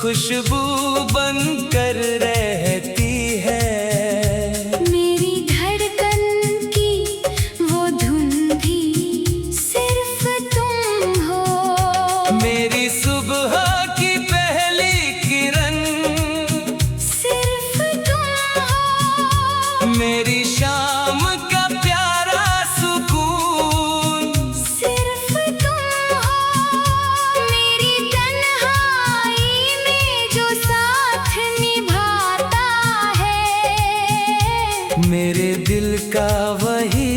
खुशबू बनकर रहती है। मेरी धड़कन की वो धुन भी सिर्फ तुम हो। मेरी सुबह की पहली किरण सिर्फ तुम हो। मेरी शाम का प्यारा सुकून सिर्फ तुम हो। मेरी तन्हाई में जो साथ निभाता है। मेरे दिल का वही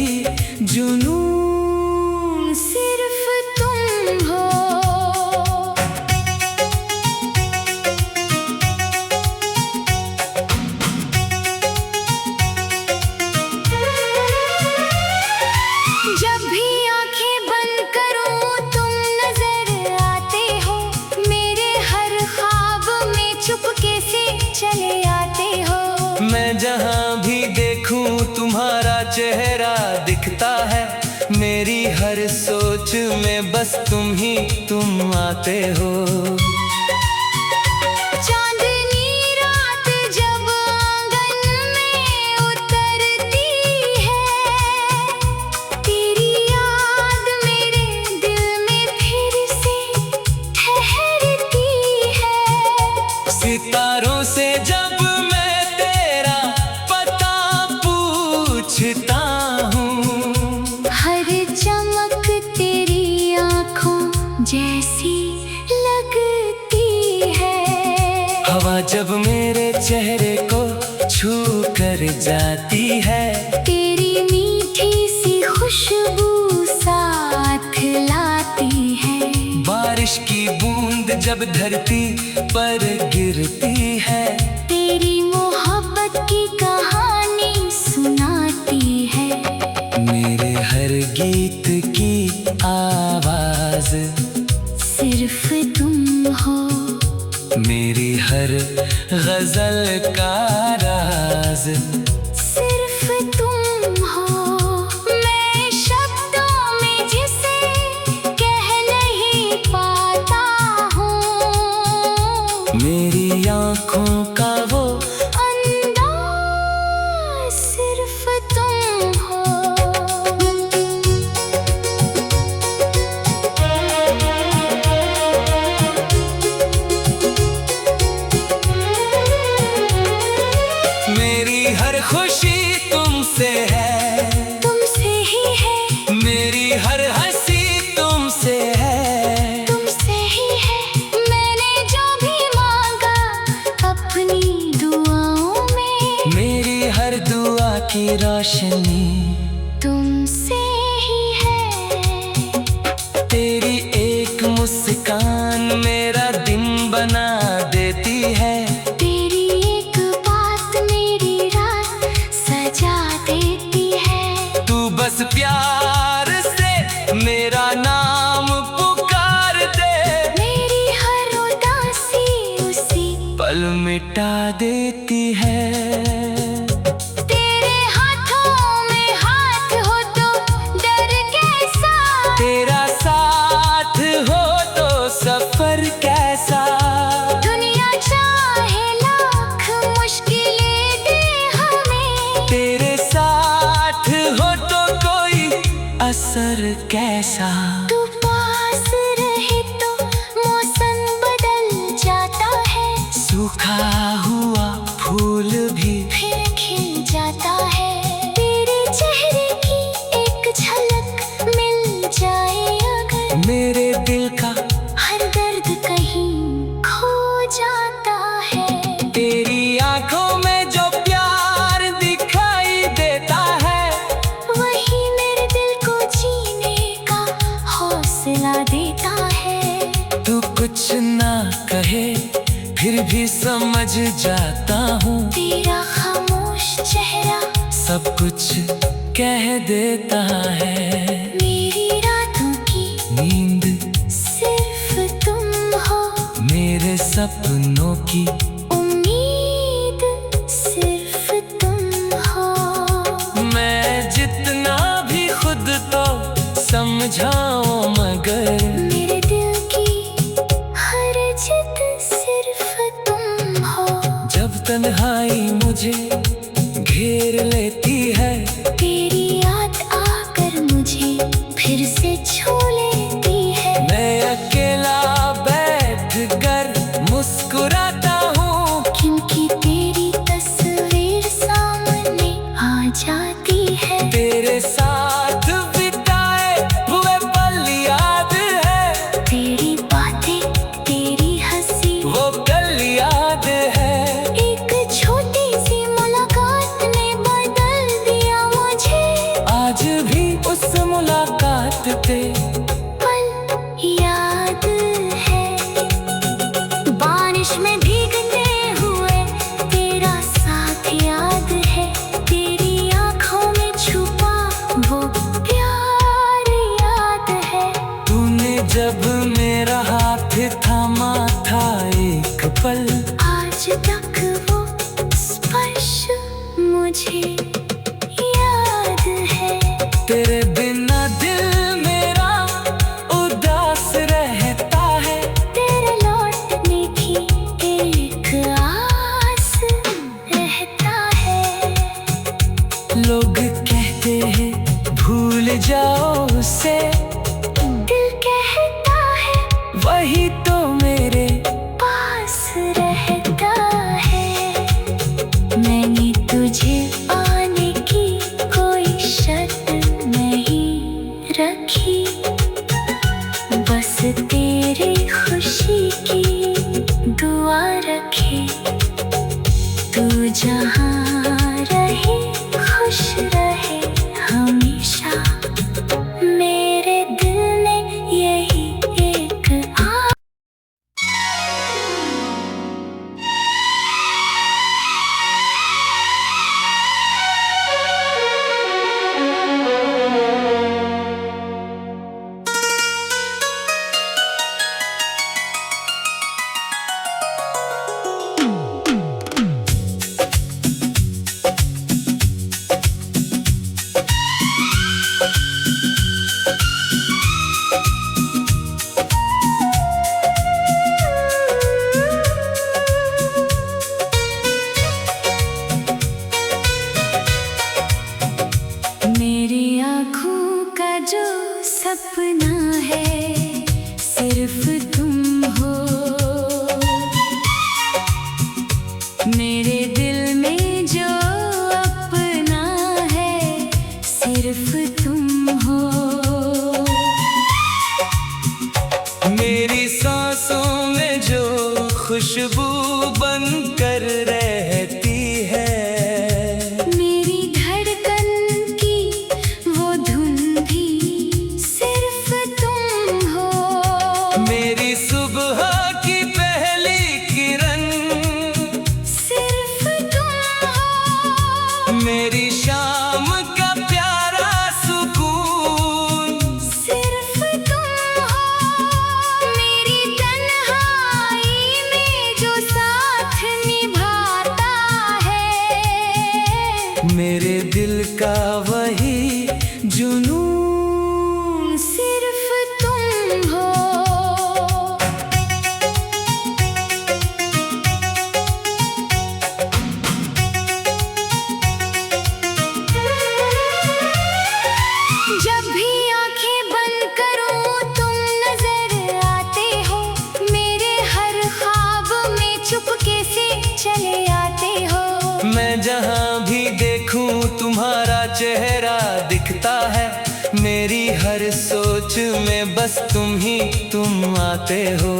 जुनून सिर्फ तुम हो। जब भी आंखें बंद करूं तुम नजर आते हो। मेरे हर ख्वाब में चुपके से चले आते हो। मैं जहाँ भी देखूं तुम्हारा चेहरा दिखता है। मेरी हर सोच में बस तुम आते हो। चांदनी रात जब आंगन में उतरती है। तेरी याद मेरे दिल में फिर से ठहरती है। सितारों से जब मैं तेरा पता पूछता हूँ, हर चमक तेरी आंखों जैसी लगती है। हवा जब मेरे चेहरे को छू कर जाती है। तेरी मीठी सी खुशबू साथ लाती है। बारिश की बूंद जब धरती पर गिरती है। तेरी मोहब्बत की कहानी सुनाती है। मेरे हर गीत की आवाज सिर्फ तुम हो। मेरी हर गजल का राज सिर्फ तुम हो। मैं शब्दों में जिसे कह नहीं पाता हूँ। मेरी आंखों का वो अंदाज सिर्फ तुम हो। मेरी हर खुशी तुमसे है। तुमसे ही है। मेरी हर हंसी तुमसे है। तुमसे ही है। मैंने जो भी मांगा अपनी दुआओं में। मेरी हर दुआ की रोशनी तुमसे ही है। तेरी एक मुस्कान मेरा दिन बना देती है। तेरी एक बात मेरी रात सजा देती है। तू बस प्यार से मेरा नाम पुकार दे। मेरी हर उदासी उसी पल मिटा देती है। तेरे हाथों में हाथ हो तो डर कैसा। तेरा साथ हो तो सफर कैसा। दुनिया चाहे लाख मुश्किलें दे हमें। तेरे साथ हो तो कोई असर कैसा। तू पास रहे तो मौसम बदल जाता है। सूखा हुआ फूल भी फिर खिल जाता है। तेरे चेहरे की एक झलक मिल जाए अगर। मेरे दिल का हर दर्द कहीं खो जाता है। तेरी आंखों में जो प्यार दिखाई देता है। वही मेरे दिल को जीने का हौसला देता है। तू कुछ ना कहे फिर भी समझ जाता हूँ। तेरा खामोश चेहरा सब कुछ कह देता है। मेरी रातों की नींद सिर्फ तुम हो। मेरे सपनों की उम्मीद सिर्फ तुम हो। मैं जितना भी खुद तो समझाऊं मगर मेरे दिल की हर जिद सिर्फ तन्हाई मुझे घेर लेती है। तेरी याद आकर मुझे फिर से छू लेती है। मैं अकेला बैठ कर मुस्कुराता हूँ, क्योंकि तेरी तस्वीर सामने आ जाती है। तेरे साथ बिताए हुए पल याद है। तेरी बातें, तेरी हंसी, वो कल याद है। एक छोटी सी मुलाकात ने बदल दिया मुझे। आज भी उस मुलाकात पे पल याद है। बारिश में भीगते हुए तेरा साथ याद है। तेरी आँखों में छुपा वो प्यार याद है। तूने जब मेरा हाथ थामा था एक पल, आज तक वो स्पर्श मुझे याद है। तेरे बिना दिल मेरा उदास रहता है। तेरे लौटने की एक आस रहता है। लोग कहते हैं भूल जाओ उसे, दिल कहता है वही तो मेरे पास रहता है। मैंने तुझे आने की कोई शर्त नहीं रखी, बस तेरी खुशी की दुआ रखी। तू जहाँ रहे खुश रहे हमेशा। मेरे दिल ने यही एक मेरी आँखों का जो सपना है सिर्फ तुम हो। मेरे दिल में जो अपना है सिर्फ तुम हो। मेरी सांसों में जो खुशबू बनकर रहती है। मेरी धड़कन की वो धुन भी सिर्फ तुम हो। मेरी सुबह की पहली किरण सिर्फ तुम हो। मेरी शाम का प्यारा सुकून सिर्फ तुम हो। मेरी तन्हाई में जो साथ निभाता है। मेरे दिल का वही जुनून सिर्फ तुम हो। जब भी आंखें बंद करूं तुम नजर आते हो। मेरे हर ख्वाब में चुपके से चले आते हो। मैं जहाँ भी देखूं तुम्हारा चेहरा दिखता है। मेरी हर सोच में बस तुम आते हो।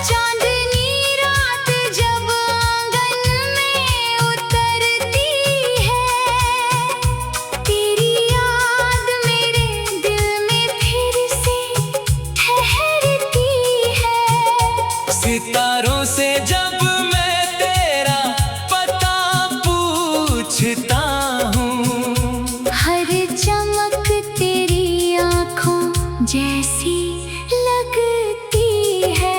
चांदनी रात जब आंगन में उतरती है। तेरी याद मेरे दिल में फिर से ठहरती है। सितारों से जब मैं तेरा पता पूछता हूँ, हर चमक तेरी आँखों जैसी लगती है।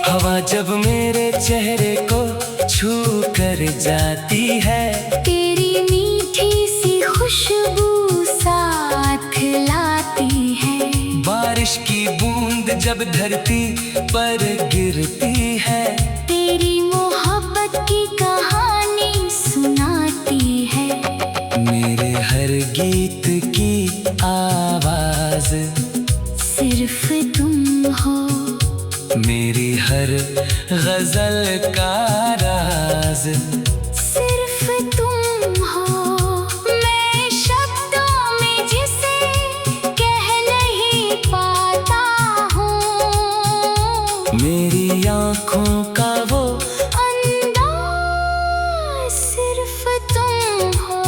हवा जब मेरे चेहरे को छू कर जाती है। तेरी मीठी सी खुशबू साथ लाती है। बारिश की बूंद जब धरती पर गिरती है। तेरी गीत की आवाज सिर्फ तुम हो, मेरी हर गजल का राज सिर्फ तुम हो। मैं शब्दों में जिसे कह नहीं पाता हूँ, मेरी आँखों का वो अंदाज सिर्फ तुम हो।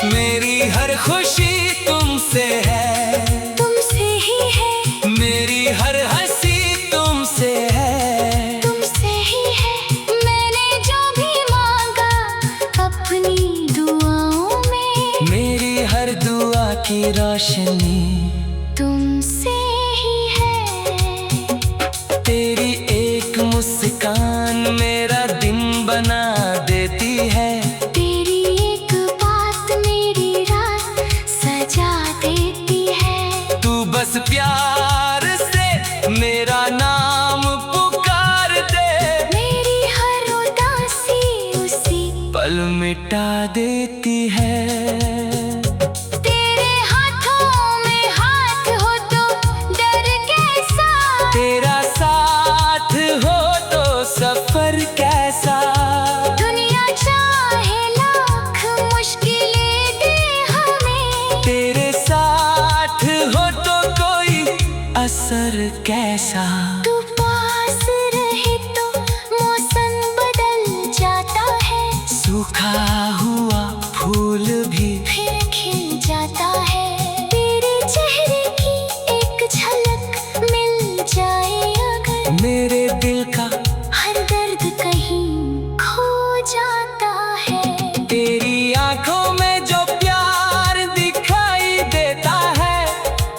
मेरी हर खुशी तुमसे है, तुमसे ही है, मेरी हर हंसी तुमसे है, तुमसे ही है। मैंने जो भी मांगा अपनी दुआओं में, मेरी हर दुआ की रोशनी तुमसे ही है। तेरी एक मुस्कान मेरा दिन बना देती है, तेरी एक बात मेरी रात सजा देती है। तू बस प्यार से मेरा नाम पुकार दे, मेरी हर उदासी उसी पल मिटा देती है। तेरे हाथों में हाथ हो तो डर कैसा, तेरा साथ हो तो सफर कैसा, दुनिया चाहे लाख मुश्किलें दे हमें, तेरे साथ हो तो कोई असर कैसा। तू पास रहे तो मौसम बदल जाता है, सूखा हुआ फूल भी फिर खिल जाता है। तेरे चेहरे की एक झलक मिल जाए अगर, मेरे दिल का हर दर्द कहीं खो जाता है। तेरी आंखों में जो प्यार दिखाई देता है,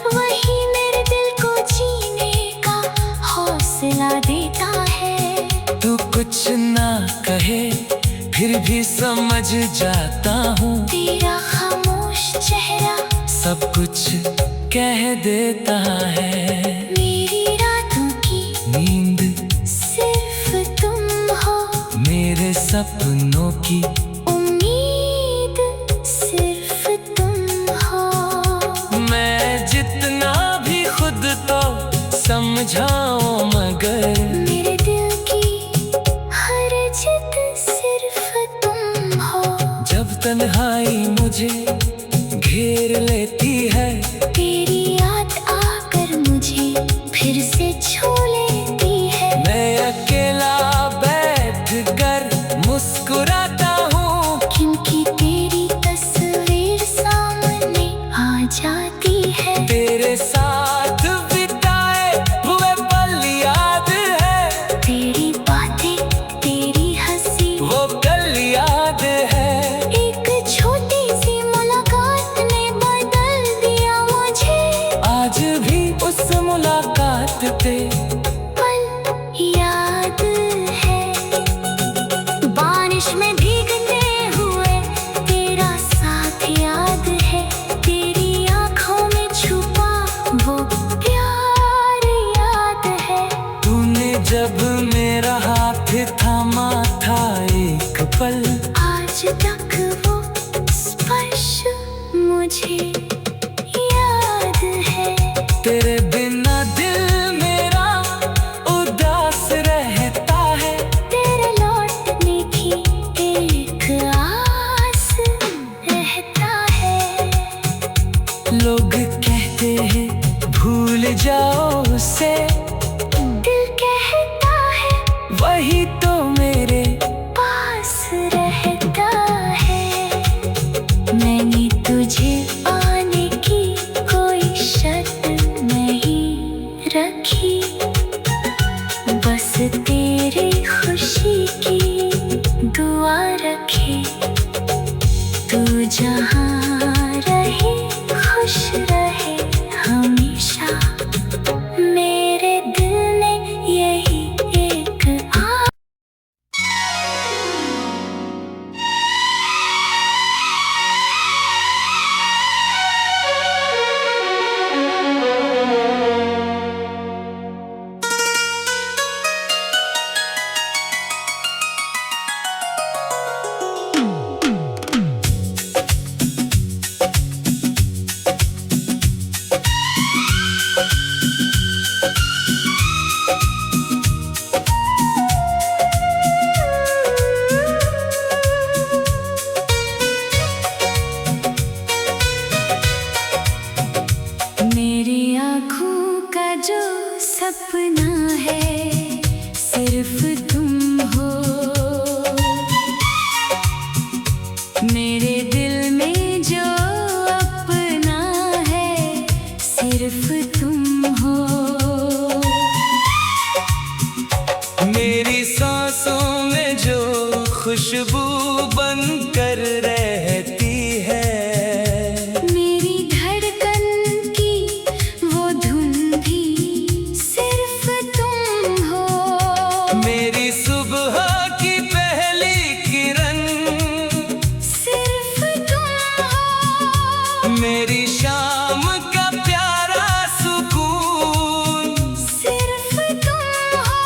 वही मेरे दिल को जीने का हौसला देता है। तू कुछ ना कहे फिर भी समझ जाता हूँ, तेरा खामोश चेहरा सब कुछ कह देता है। मेरी रातों की नींद सिर्फ तुम हो, मेरे सपनों की उम्मीद सिर्फ तुम हो। मैं जितना भी खुद तो समझाऊं मगर मेरे दिल की हर जिद सिर्फ तुम हो। जब तन्हाई मुझे घेर लेती है, तेरी याद आकर मुझे फिर से छू लेती है। मैं अकेला बैठ कर मुस्कुराता हूँ, क्योंकि तेरी तस्वीर सामने आ जाती है। तेरे साथ बिताए हुए पल याद है, तेरी बातें तेरी हंसी वो कल याद है। एक छोटी सी मुलाकात ने बदल दिया मुझे, आज भी उस मुलाकात पे पल याद है। बारिश में भीगते हुए तेरा साथ याद है, तेरी आंखों में छुपा वो प्यार याद है। तूने जब मेरा हाथ थामा था एक पल, आज तक वो स्पर्श मुझे याद है। तेरे बिना दिल मेरा उदास रहता है, तेरे लौटने की खुशबू बनकर रहती है। मेरी धड़कन की वो धुन भी सिर्फ तुम हो। मेरी सुबह की पहली किरण सिर्फ तुम हो। मेरी शाम का प्यारा सुकून सिर्फ तुम हो।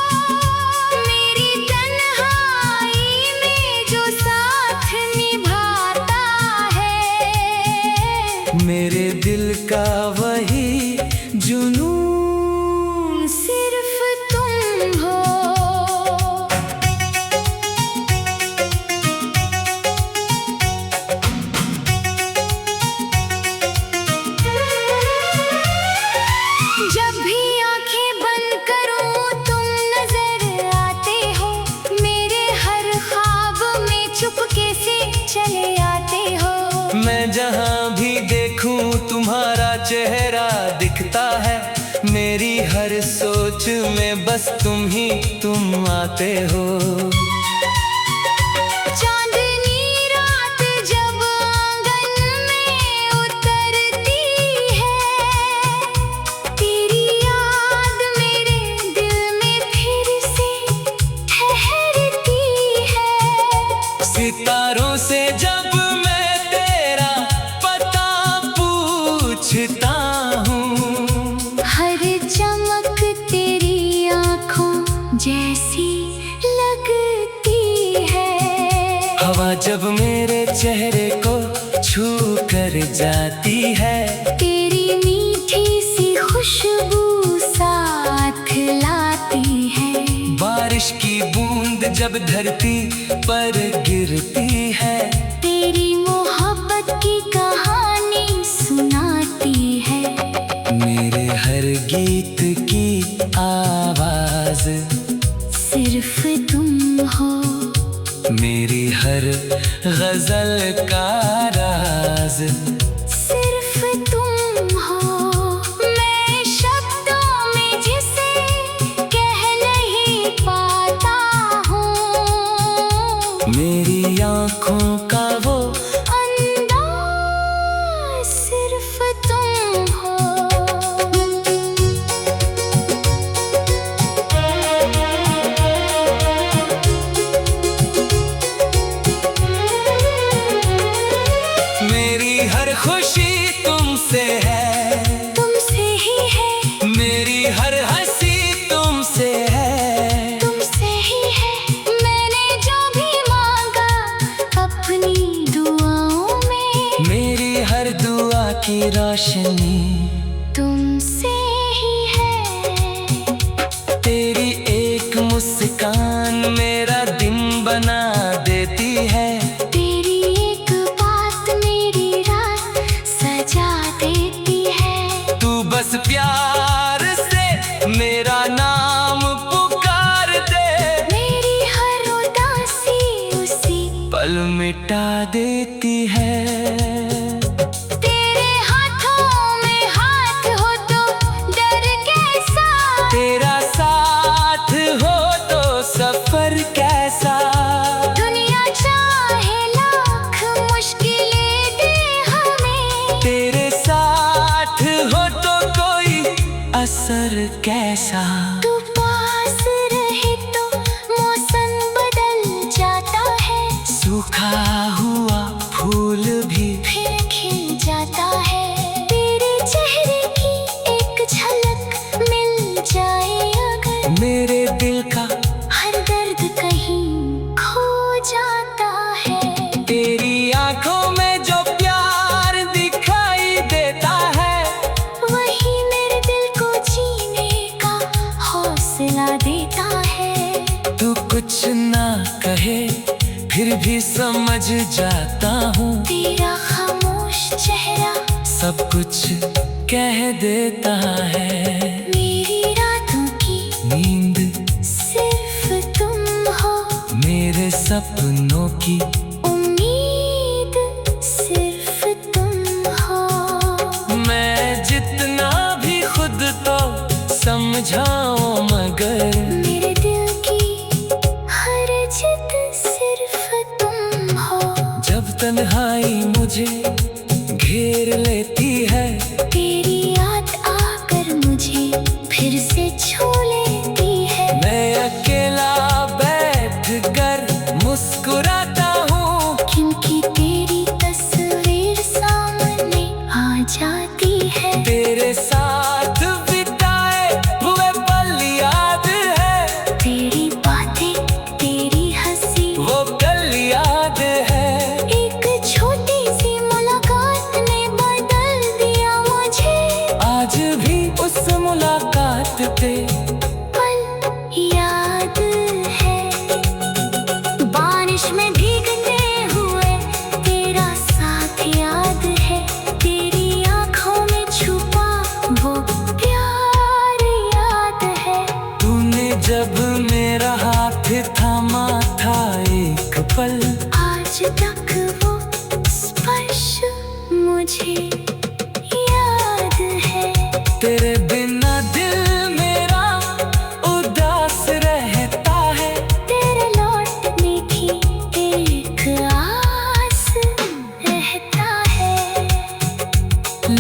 मेरी तन्हाई में जो साथ निभाता है। मेरे दिल का वही जुनून सिर्फ तुम हो। जब भी आंखें बंद करूं तुम नजर आते हो। मेरे हर ख्वाब में चुपके से चले आते हो। मैं जहाँ भी देखूं तुम्हारा चेहरा दिखता है। मेरी हर सोच में बस तुम आते हो। चांदनी रात जब आंगन में उतरती है। तेरी याद मेरे दिल में फिर से ठहरती है। सितारों से जब मैं तेरा पता पूछता हूँ। हर चमक तेरी आंखों जैसी लगती है। हवा जब मेरे चेहरे को छू कर जाती है। तेरी मीठी सी खुशबू साथ लाती है। बारिश की बूंद जब धरती पर गिरती है। तेरी मोहब्बत की कहानी सुनाती है। मेरे हर गीत की आवाज सिर्फ तुम हो। मेरी हर गजल का राज सिर्फ तुम हो। मैं शब्दों में जिसे कह नहीं पाता हूँ। मेरी आँखों का वो अंदाज सिर्फ तुम हो। मेरी हर खुशी तुमसे है। तुमसे ही है। मेरी हर हंसी तुमसे है। तुमसे ही है। मैंने जो भी मांगा अपनी दुआओं में। मेरी हर दुआ की रोशनी तुमसे ही है। तेरी एक मुस्कान मेरा दिन बना देती है। तेरी एक बात मेरी रात सजा देती है। तू बस प्यार से मेरा नाम पुकार दे। मेरी हर उदासी उसी पल मिटा देती है। तेरे हाथों में हाथ हो तो डर कैसा। तेरा साथ हो तो सफर कैसा। दुनिया चाहे लाख मुश्किलें दे हमें। तेरे साथ हो तो कोई असर कैसा। तू पास रहे तो मौसम बदल जाता है। सूखा हुआ फूल भी फिर खिल जाता है। तेरे चेहरे की एक झलक मिल जाए अगर। मेरे दिल का हर दर्द कहीं खो जाता है। तेरी आंखों में जो प्यार दिखाई देता है। वही मेरे दिल को जीने का हौसला देता है। तू कुछ ना कहे फिर भी समझ जाता हूँ। तेरा खामोश चेहरा सब कुछ कह देता है। मेरी रातों की नींद सिर्फ तुम हो। मेरे सपनों की उम्मीद सिर्फ तुम हो। मैं जितना भी खुद तो समझाऊं मगर मेरे दिल की हर जिद सिर्फ तन्हाई मुझे घेर लेती है, तेरी याद आकर मुझे फिर से छू लेती है। मैं अकेला बैठ कर मुस्कुराता हूँ, क्योंकि तेरी तस्वीर सामने आ जाती है। तेरे साथ बिताए हुए पल याद है, तेरी बातें, तेरी हंसी, वो कल याद है। एक छोटी सी मुलाकात ने बदल दिया मुझे। आज भी उस मुलाकात पे पल याद है, बारिश में भीगते हुए तेरा साथ याद है। तेरी आंखों में छुपा वो प्यार याद है। तूने जब मेरा हाथ थामा था एक पल, आज तक वो स्पर्श मुझे याद है। तेरे बिना दिल मेरा उदास रहता है, तेरे लौटने की एक आस रहता है।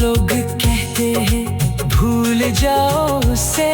लोग कहते हैं भूल जाओ उसे,